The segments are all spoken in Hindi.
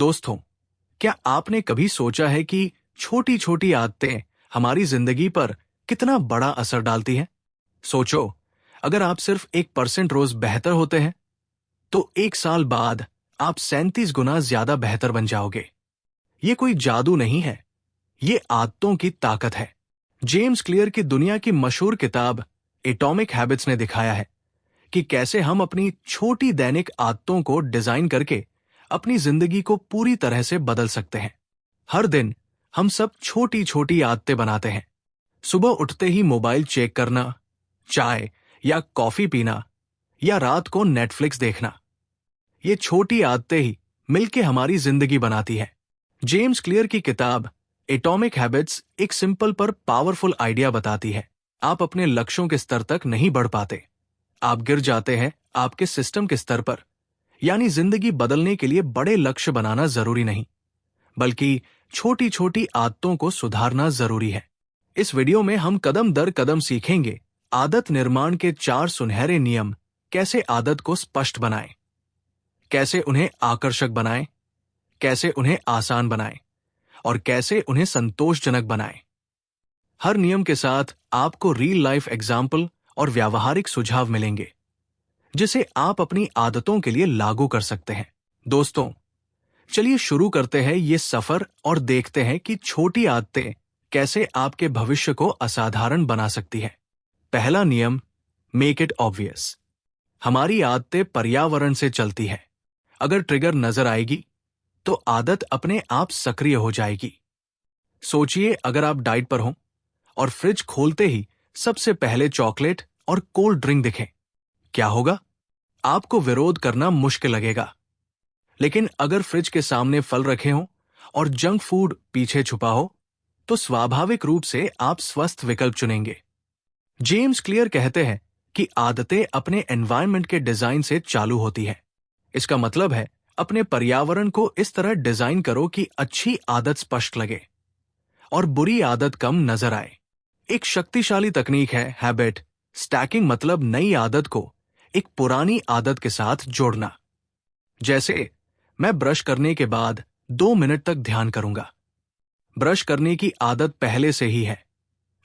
दोस्तों, क्या आपने कभी सोचा है कि छोटी छोटी आदतें हमारी जिंदगी पर कितना बड़ा असर डालती हैं? सोचो, अगर आप सिर्फ 1% रोज बेहतर होते हैं तो 1 साल बाद आप 37 गुना ज्यादा बेहतर बन जाओगे। ये कोई जादू नहीं है, ये आदतों की ताकत है। जेम्स क्लियर की दुनिया की मशहूर किताब एटॉमिक हैबिट्स ने दिखाया है कि कैसे हम अपनी छोटी दैनिक आदतों को डिजाइन करके अपनी जिंदगी को पूरी तरह से बदल सकते हैं। हर दिन हम सब छोटी छोटी आदतें बनाते हैं। सुबह उठते ही मोबाइल चेक करना, चाय या कॉफी पीना, या रात को नेटफ्लिक्स देखना। ये छोटी आदतें ही मिलके हमारी जिंदगी बनाती है। जेम्स क्लियर की किताब एटॉमिक हैबिट्स एक सिंपल पर पावरफुल आइडिया बताती है। आप अपने लक्ष्यों के स्तर तक नहीं बढ़ पाते, आप गिर जाते हैं आपके सिस्टम के स्तर पर। यानी जिंदगी बदलने के लिए बड़े लक्ष्य बनाना जरूरी नहीं, बल्कि छोटी छोटी आदतों को सुधारना जरूरी है। इस वीडियो में हम कदम दर कदम सीखेंगे आदत निर्माण के 4 सुनहरे नियम। कैसे आदत को स्पष्ट बनाएं, कैसे उन्हें आकर्षक बनाएं, कैसे उन्हें आसान बनाएं और कैसे उन्हें संतोषजनक बनाएं। हर नियम के साथ आपको रियल लाइफ एग्जाम्पल और व्यावहारिक सुझाव मिलेंगे जिसे आप अपनी आदतों के लिए लागू कर सकते हैं। दोस्तों, चलिए शुरू करते हैं ये सफर और देखते हैं कि छोटी आदतें कैसे आपके भविष्य को असाधारण बना सकती हैं। पहला नियम, मेक इट ऑब्वियस। हमारी आदतें पर्यावरण से चलती है। अगर ट्रिगर नजर आएगी तो आदत अपने आप सक्रिय हो जाएगी। सोचिए, अगर आप डाइट पर हों और फ्रिज खोलते ही सबसे पहले चॉकलेट और कोल्ड ड्रिंक दिखें, क्या होगा? आपको विरोध करना मुश्किल लगेगा। लेकिन अगर फ्रिज के सामने फल रखे हों और जंक फूड पीछे छुपा हो, तो स्वाभाविक रूप से आप स्वस्थ विकल्प चुनेंगे। जेम्स क्लियर कहते हैं कि आदतें अपने एनवायरनमेंट के डिजाइन से चालू होती है। इसका मतलब है अपने पर्यावरण को इस तरह डिजाइन करो कि अच्छी आदत स्पष्ट लगे और बुरी आदत कम नजर आए। एक शक्तिशाली तकनीक है हैबिट स्टैकिंग, मतलब नई आदत को एक पुरानी आदत के साथ जोड़ना। जैसे, मैं ब्रश करने के बाद 2 मिनट तक ध्यान करूंगा। ब्रश करने की आदत पहले से ही है,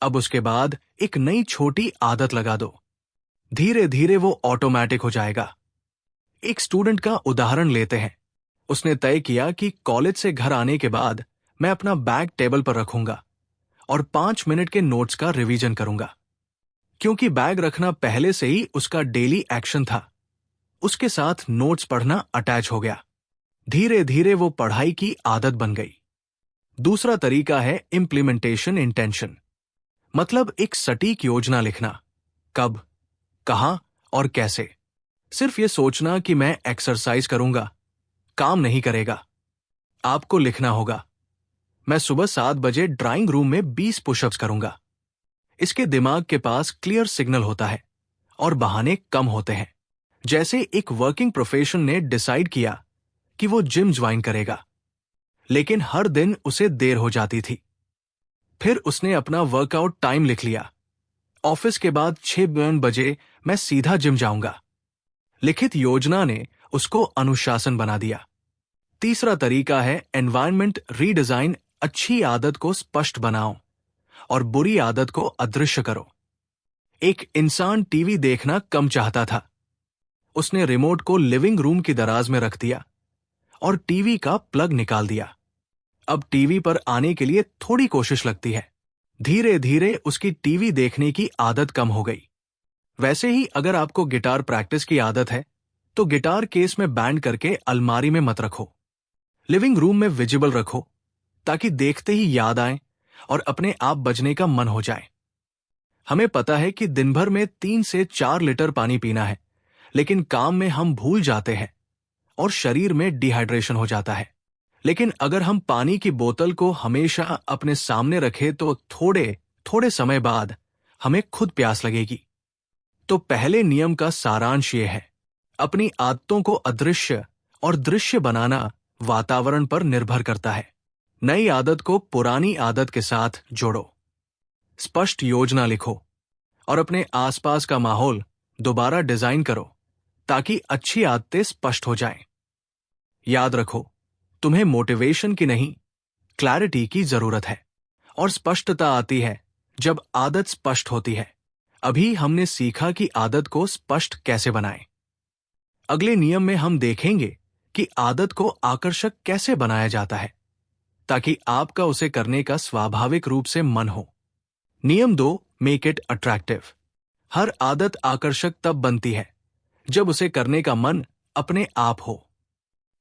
अब उसके बाद एक नई छोटी आदत लगा दो। धीरे धीरे वो ऑटोमेटिक हो जाएगा। एक स्टूडेंट का उदाहरण लेते हैं। उसने तय किया कि कॉलेज से घर आने के बाद मैं अपना बैग टेबल पर रखूंगा और 5 मिनट के नोट्स का रिवीजन करूंगा। क्योंकि बैग रखना पहले से ही उसका डेली एक्शन था, उसके साथ नोट्स पढ़ना अटैच हो गया। धीरे धीरे वो पढ़ाई की आदत बन गई। दूसरा तरीका है इम्प्लीमेंटेशन इंटेंशन, मतलब एक सटीक योजना लिखना। कब, कहां और कैसे। सिर्फ ये सोचना कि मैं एक्सरसाइज करूंगा काम नहीं करेगा। आपको लिखना होगा, मैं सुबह 7 बजे ड्राइंग रूम में 20 पुशअप्स करूंगा। इसके दिमाग के पास क्लियर सिग्नल होता है और बहाने कम होते हैं। जैसे एक वर्किंग प्रोफेशन ने डिसाइड किया कि वो जिम ज्वाइन करेगा, लेकिन हर दिन उसे देर हो जाती थी। फिर उसने अपना वर्कआउट टाइम लिख लिया, ऑफिस के बाद 6 बजे मैं सीधा जिम जाऊंगा। लिखित योजना ने उसको अनुशासन बना दिया। तीसरा तरीका है एनवायरनमेंट रीडिजाइन। अच्छी आदत को स्पष्ट बनाओ और बुरी आदत को अदृश्य करो। एक इंसान टीवी देखना कम चाहता था। उसने रिमोट को लिविंग रूम की दराज में रख दिया और टीवी का प्लग निकाल दिया। अब टीवी पर आने के लिए थोड़ी कोशिश लगती है। धीरे धीरे उसकी टीवी देखने की आदत कम हो गई। वैसे ही अगर आपको गिटार प्रैक्टिस की आदत है तो गिटार केस में बैंड करके अलमारी में मत रखो, लिविंग रूम में विजिबल रखो, ताकि देखते ही याद आए और अपने आप बजने का मन हो जाए। हमें पता है कि दिन भर में 3 से 4 लीटर पानी पीना है, लेकिन काम में हम भूल जाते हैं और शरीर में डिहाइड्रेशन हो जाता है। लेकिन अगर हम पानी की बोतल को हमेशा अपने सामने रखें तो थोड़े थोड़े समय बाद हमें खुद प्यास लगेगी। तो पहले नियम का सारांश ये है, अपनी आदतों को अदृश्य और दृश्य बनाना वातावरण पर निर्भर करता है। नई आदत को पुरानी आदत के साथ जोड़ो, स्पष्ट योजना लिखो और अपने आसपास का माहौल दोबारा डिजाइन करो ताकि अच्छी आदतें स्पष्ट हो जाएं। याद रखो, तुम्हें मोटिवेशन की नहीं, क्लैरिटी की जरूरत है। और स्पष्टता आती है जब आदत स्पष्ट होती है। अभी हमने सीखा कि आदत को स्पष्ट कैसे बनाएं। अगले नियम में हम देखेंगे कि आदत को आकर्षक कैसे बनाया जाता है, ताकि आपका उसे करने का स्वाभाविक रूप से मन हो। नियम 2, मेक इट अट्रैक्टिव। हर आदत आकर्षक तब बनती है जब उसे करने का मन अपने आप हो।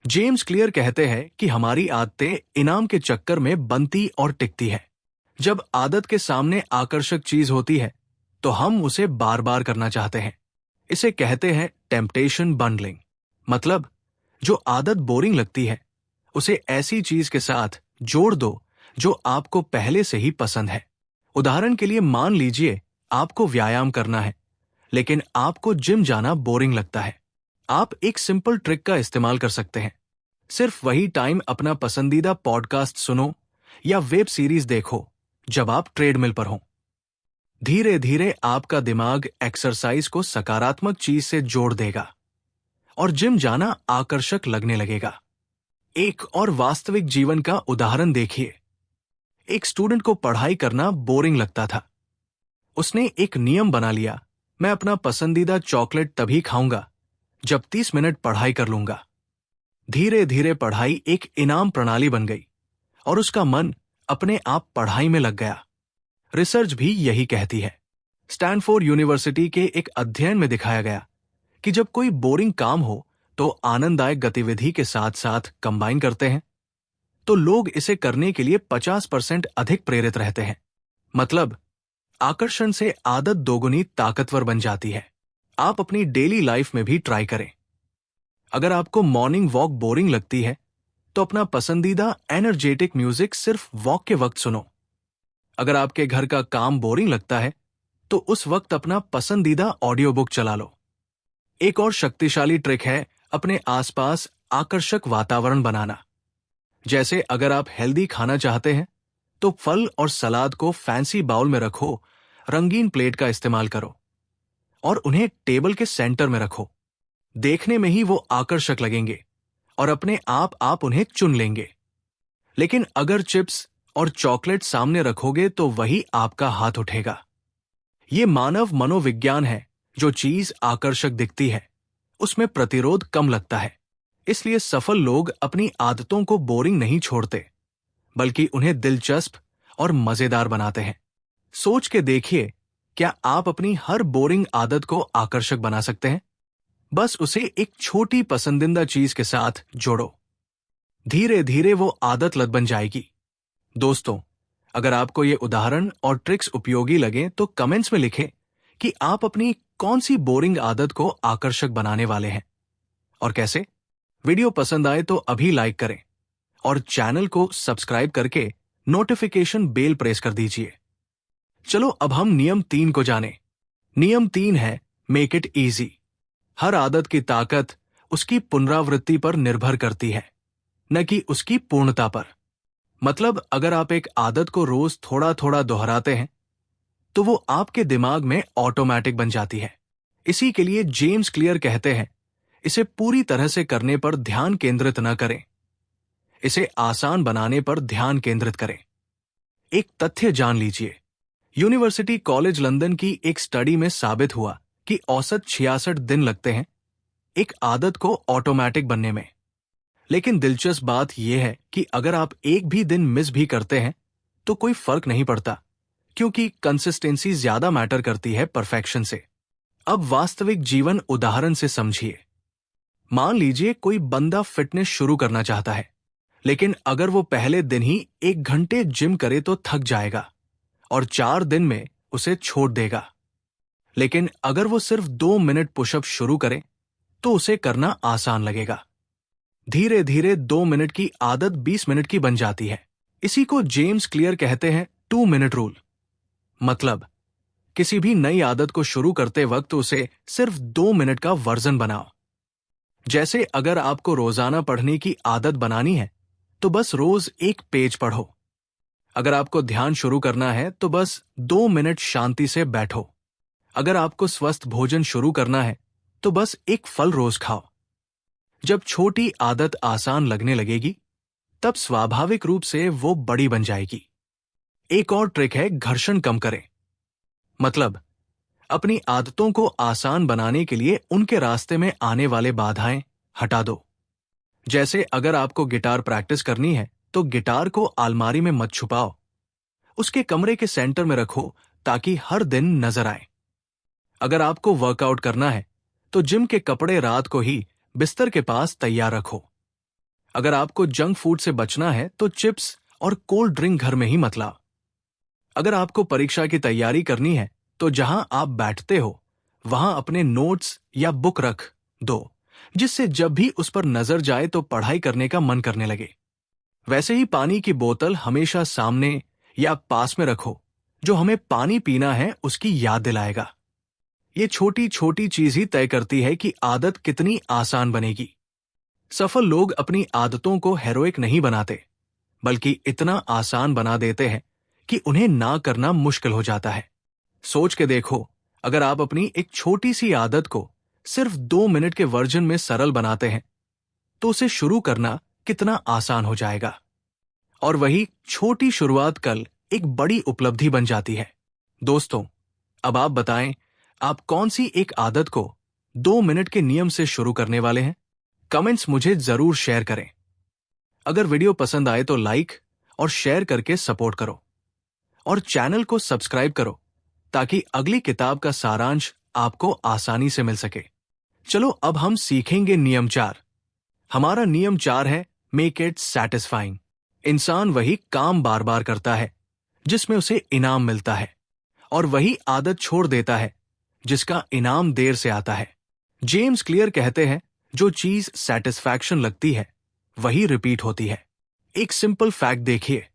जेम्स क्लियर कहते हैं कि हमारी आदतें इनाम के चक्कर में बनती और टिकती है। जब आदत के सामने आकर्षक चीज होती है तो हम उसे बार बार करना चाहते हैं। इसे कहते हैं टेम्पटेशन बंडलिंग। मतलब, जो आदत बोरिंग लगती है उसे ऐसी चीज के साथ जोड़ दो जो आपको पहले से ही पसंद है। उदाहरण के लिए मान लीजिए आपको व्यायाम करना है, लेकिन आपको जिम जाना बोरिंग लगता है। आप एक सिंपल ट्रिक का इस्तेमाल कर सकते हैं। सिर्फ वही टाइम अपना पसंदीदा पॉडकास्ट सुनो या वेब सीरीज देखो जब आप ट्रेडमिल पर हों। धीरे धीरे आपका दिमाग एक्सरसाइज को सकारात्मक चीज से जोड़ देगा और जिम जाना आकर्षक लगने लगेगा। एक और वास्तविक जीवन का उदाहरण देखिए। एक स्टूडेंट को पढ़ाई करना बोरिंग लगता था। उसने एक नियम बना लिया, मैं अपना पसंदीदा चॉकलेट तभी खाऊंगा जब 30 मिनट पढ़ाई कर लूंगा। धीरे धीरे पढ़ाई एक इनाम प्रणाली बन गई और उसका मन अपने आप पढ़ाई में लग गया। रिसर्च भी यही कहती है। स्टैनफोर्ड यूनिवर्सिटी के एक अध्ययन में दिखाया गया कि जब कोई बोरिंग काम हो तो आनंददायक गतिविधि के साथ साथ कंबाइन करते हैं तो लोग इसे करने के लिए 50% अधिक प्रेरित रहते हैं। मतलब, आकर्षण से आदत दोगुनी ताकतवर बन जाती है। आप अपनी डेली लाइफ में भी ट्राई करें। अगर आपको मॉर्निंग वॉक बोरिंग लगती है तो अपना पसंदीदा एनर्जेटिक म्यूजिक सिर्फ वॉक के वक्त सुनो। अगर आपके घर का काम बोरिंग लगता है तो उस वक्त अपना पसंदीदा ऑडियो बुक चला लो। एक और शक्तिशाली ट्रिक है अपने आसपास आकर्षक वातावरण बनाना। जैसे अगर आप हेल्दी खाना चाहते हैं तो फल और सलाद को फैंसी बाउल में रखो, रंगीन प्लेट का इस्तेमाल करो और उन्हें टेबल के सेंटर में रखो। देखने में ही वो आकर्षक लगेंगे और अपने आप उन्हें चुन लेंगे। लेकिन अगर चिप्स और चॉकलेट सामने रखोगे तो वही आपका हाथ उठेगा। ये मानव मनोविज्ञान है। जो चीज आकर्षक दिखती है उसमें प्रतिरोध कम लगता है। इसलिए सफल लोग अपनी आदतों को बोरिंग नहीं छोड़ते, बल्कि उन्हें दिलचस्प और मजेदार बनाते हैं। सोच के देखिए, क्या आप अपनी हर बोरिंग आदत को आकर्षक बना सकते हैं? बस उसे एक छोटी पसंदीदा चीज के साथ जोड़ो। धीरे धीरे वो आदत लत बन जाएगी। दोस्तों, अगर आपको ये उदाहरण और ट्रिक्स उपयोगी लगे तो कमेंट्स में लिखें कि आप अपनी कौन सी बोरिंग आदत को आकर्षक बनाने वाले हैं और कैसे। वीडियो पसंद आए तो अभी लाइक करें और चैनल को सब्सक्राइब करके नोटिफिकेशन बेल प्रेस कर दीजिए। चलो अब हम नियम 3 को जानें। नियम 3 है मेक इट इजी। हर आदत की ताकत उसकी पुनरावृत्ति पर निर्भर करती है, न कि उसकी पूर्णता पर। मतलब, अगर आप एक आदत को रोज थोड़ा थोड़ा दोहराते हैं तो वो आपके दिमाग में ऑटोमेटिक बन जाती है। इसी के लिए जेम्स क्लियर कहते हैं, इसे पूरी तरह से करने पर ध्यान केंद्रित न करें, इसे आसान बनाने पर ध्यान केंद्रित करें। एक तथ्य जान लीजिए। यूनिवर्सिटी कॉलेज लंदन की एक स्टडी में साबित हुआ कि औसत 66 दिन लगते हैं एक आदत को ऑटोमेटिक बनने में। लेकिन दिलचस्प बात यह है कि अगर आप एक भी दिन मिस भी करते हैं तो कोई फर्क नहीं पड़ता, क्योंकि कंसिस्टेंसी ज्यादा मैटर करती है परफेक्शन से। अब वास्तविक जीवन उदाहरण से समझिए। मान लीजिए कोई बंदा फिटनेस शुरू करना चाहता है, लेकिन अगर वो पहले दिन ही 1 घंटे जिम करे तो थक जाएगा और 4 दिन में उसे छोड़ देगा। लेकिन अगर वो सिर्फ 2 मिनट पुशअप शुरू करे तो उसे करना आसान लगेगा। धीरे धीरे 2 मिनट की आदत 20 मिनट की बन जाती है। इसी को जेम्स क्लियर कहते हैं 2 मिनट रूल। मतलब, किसी भी नई आदत को शुरू करते वक्त उसे सिर्फ 2 मिनट का वर्जन बनाओ। जैसे अगर आपको रोजाना पढ़ने की आदत बनानी है तो बस रोज 1 पेज पढ़ो। अगर आपको ध्यान शुरू करना है तो बस 2 मिनट शांति से बैठो। अगर आपको स्वस्थ भोजन शुरू करना है तो बस 1 फल रोज खाओ। जब छोटी आदत आसान लगने लगेगी तब स्वाभाविक रूप से वो बड़ी बन जाएगी। एक और ट्रिक है घर्षण कम करें। मतलब अपनी आदतों को आसान बनाने के लिए उनके रास्ते में आने वाले बाधाएं हटा दो। जैसे अगर आपको गिटार प्रैक्टिस करनी है तो गिटार को अलमारी में मत छुपाओ, उसके कमरे के सेंटर में रखो ताकि हर दिन नजर आए। अगर आपको वर्कआउट करना है तो जिम के कपड़े रात को ही बिस्तर के पास तैयार रखो। अगर आपको जंक फूड से बचना है तो चिप्स और कोल्ड ड्रिंक घर में ही मत लाओ। अगर आपको परीक्षा की तैयारी करनी है तो जहां आप बैठते हो वहां अपने नोट्स या बुक रख दो, जिससे जब भी उस पर नजर जाए तो पढ़ाई करने का मन करने लगे। वैसे ही पानी की बोतल हमेशा सामने या पास में रखो, जो हमें पानी पीना है उसकी याद दिलाएगा। ये छोटी छोटी चीज ही तय करती है कि आदत कितनी आसान बनेगी। सफल लोग अपनी आदतों को हेरोइक नहीं बनाते, बल्कि इतना आसान बना देते हैं कि उन्हें ना करना मुश्किल हो जाता है। सोच के देखो, अगर आप अपनी एक छोटी सी आदत को सिर्फ 2 मिनट के वर्जन में सरल बनाते हैं तो उसे शुरू करना कितना आसान हो जाएगा। और वही छोटी शुरुआत कल एक बड़ी उपलब्धि बन जाती है। दोस्तों, अब आप बताएं, आप कौन सी एक आदत को 2 मिनट के नियम से शुरू करने वाले हैं? कमेंट्स मुझे जरूर शेयर करें। अगर वीडियो पसंद आए तो लाइक और शेयर करके सपोर्ट करो और चैनल को सब्सक्राइब करो ताकि अगली किताब का सारांश आपको आसानी से मिल सके। चलो अब हम सीखेंगे नियम 4। हमारा नियम 4 है मेक इट सैटिस्फाइंग। इंसान वही काम बार बार करता है जिसमें उसे इनाम मिलता है, और वही आदत छोड़ देता है जिसका इनाम देर से आता है। जेम्स क्लियर कहते हैं, जो चीज सेटिस्फैक्शन लगती है वही रिपीट होती है। एक सिंपल फैक्ट देखिए,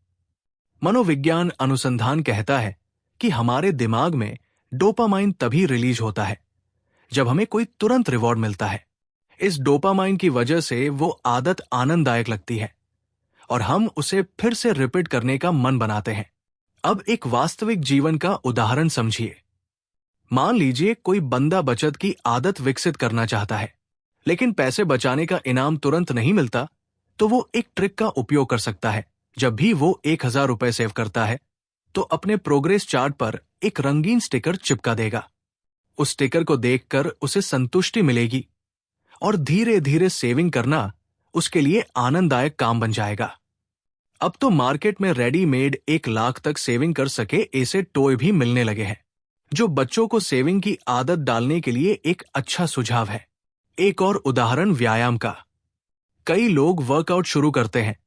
मनोविज्ञान अनुसंधान कहता है कि हमारे दिमाग में डोपामाइन तभी रिलीज होता है जब हमें कोई तुरंत रिवॉर्ड मिलता है। इस डोपामाइन की वजह से वो आदत आनंददायक लगती है और हम उसे फिर से रिपीट करने का मन बनाते हैं। अब एक वास्तविक जीवन का उदाहरण समझिए। मान लीजिए कोई बंदा बचत की आदत विकसित करना चाहता है, लेकिन पैसे बचाने का इनाम तुरंत नहीं मिलता, तो वो एक ट्रिक का उपयोग कर सकता है। जब भी वो 1000 रुपए सेव करता है तो अपने प्रोग्रेस चार्ट पर एक रंगीन स्टिकर चिपका देगा। उस स्टिकर को देखकर उसे संतुष्टि मिलेगी और धीरे धीरे सेविंग करना उसके लिए आनंददायक काम बन जाएगा। अब तो मार्केट में रेडीमेड 1 लाख तक सेविंग कर सके ऐसे टॉय भी मिलने लगे हैं, जो बच्चों को सेविंग की आदत डालने के लिए एक अच्छा सुझाव है। एक और उदाहरण व्यायाम का। कई लोग वर्कआउट शुरू करते हैं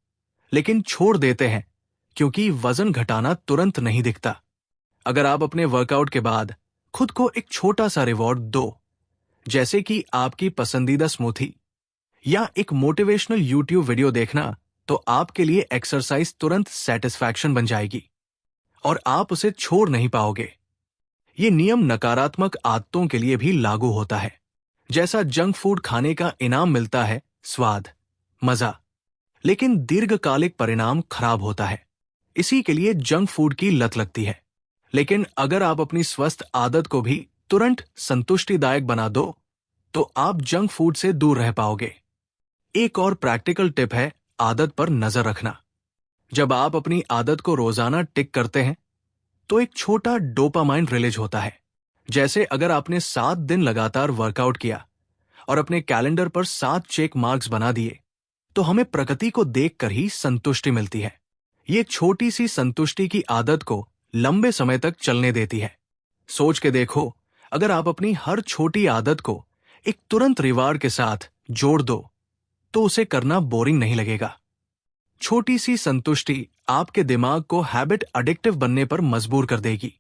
लेकिन छोड़ देते हैं क्योंकि वजन घटाना तुरंत नहीं दिखता। अगर आप अपने वर्कआउट के बाद खुद को एक छोटा सा रिवॉर्ड दो, जैसे कि आपकी पसंदीदा स्मूथी या एक मोटिवेशनल यूट्यूब वीडियो देखना, तो आपके लिए एक्सरसाइज तुरंत सेटिस्फैक्शन बन जाएगी और आप उसे छोड़ नहीं पाओगे। ये नियम नकारात्मक आदतों के लिए भी लागू होता है। जैसा जंक फूड खाने का इनाम मिलता है, स्वाद, मजा, लेकिन दीर्घकालिक परिणाम खराब होता है। इसी के लिए जंक फूड की लत लगती है। लेकिन अगर आप अपनी स्वस्थ आदत को भी तुरंत संतुष्टिदायक बना दो तो आप जंक फूड से दूर रह पाओगे। एक और प्रैक्टिकल टिप है आदत पर नजर रखना। जब आप अपनी आदत को रोजाना टिक करते हैं तो एक छोटा डोपामाइन रिलीज होता है। जैसे अगर आपने 7 दिन लगातार वर्कआउट किया और अपने कैलेंडर पर 7 चेक मार्क्स बना दिए, तो हमें प्रगति को देखकर ही संतुष्टि मिलती है। ये छोटी सी संतुष्टि की आदत को लंबे समय तक चलने देती है। सोच के देखो, अगर आप अपनी हर छोटी आदत को एक तुरंत रिवार्ड के साथ जोड़ दो तो उसे करना बोरिंग नहीं लगेगा। छोटी सी संतुष्टि आपके दिमाग को हैबिट एडिक्टिव बनने पर मजबूर कर देगी।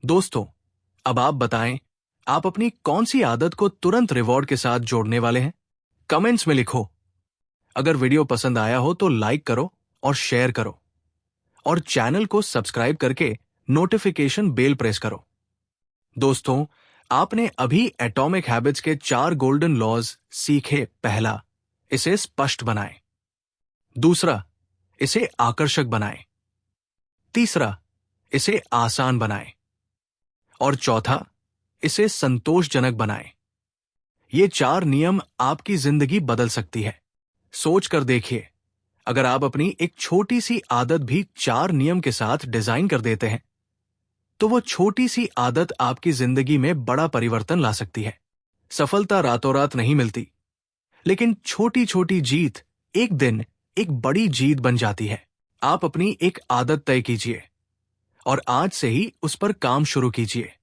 दोस्तों, अब आप बताएं, आप अपनी कौन सी आदत को तुरंत रिवॉर्ड के साथ जोड़ने वाले हैं? कमेंट्स में लिखो। अगर वीडियो पसंद आया हो तो लाइक करो और शेयर करो और चैनल को सब्सक्राइब करके नोटिफिकेशन बेल प्रेस करो। दोस्तों, आपने अभी एटॉमिक हैबिट्स के 4 गोल्डन लॉज सीखे। पहला, इसे स्पष्ट बनाएं। दूसरा, इसे आकर्षक बनाएं। तीसरा, इसे आसान बनाएं। और चौथा, इसे संतोषजनक बनाएं। ये 4 नियम आपकी जिंदगी बदल सकती है। सोच कर देखिए, अगर आप अपनी एक छोटी सी आदत भी 4 नियम के साथ डिजाइन कर देते हैं, तो वो छोटी सी आदत आपकी जिंदगी में बड़ा परिवर्तन ला सकती है। सफलता रातों रात नहीं मिलती, लेकिन छोटी छोटी जीत एक दिन एक बड़ी जीत बन जाती है। आप अपनी एक आदत तय कीजिए और आज से ही उस पर काम शुरू कीजिए।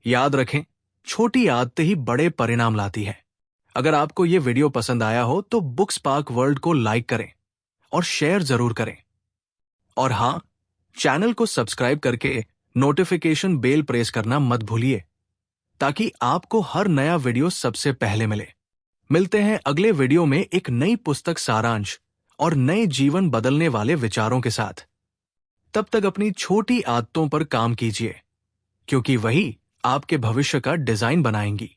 याद रखें, छोटी आदतें ही बड़े परिणाम लाती है। अगर आपको ये वीडियो पसंद आया हो तो बुक स्पार्क वर्ल्ड को लाइक करें और शेयर जरूर करें। और हाँ, चैनल को सब्सक्राइब करके नोटिफिकेशन बेल प्रेस करना मत भूलिए, ताकि आपको हर नया वीडियो सबसे पहले मिले। मिलते हैं अगले वीडियो में एक नई पुस्तक सारांश और नए जीवन बदलने वाले विचारों के साथ। तब तक अपनी छोटी आदतों पर काम कीजिए, क्योंकि वही आपके भविष्य का डिजाइन बनाएंगी।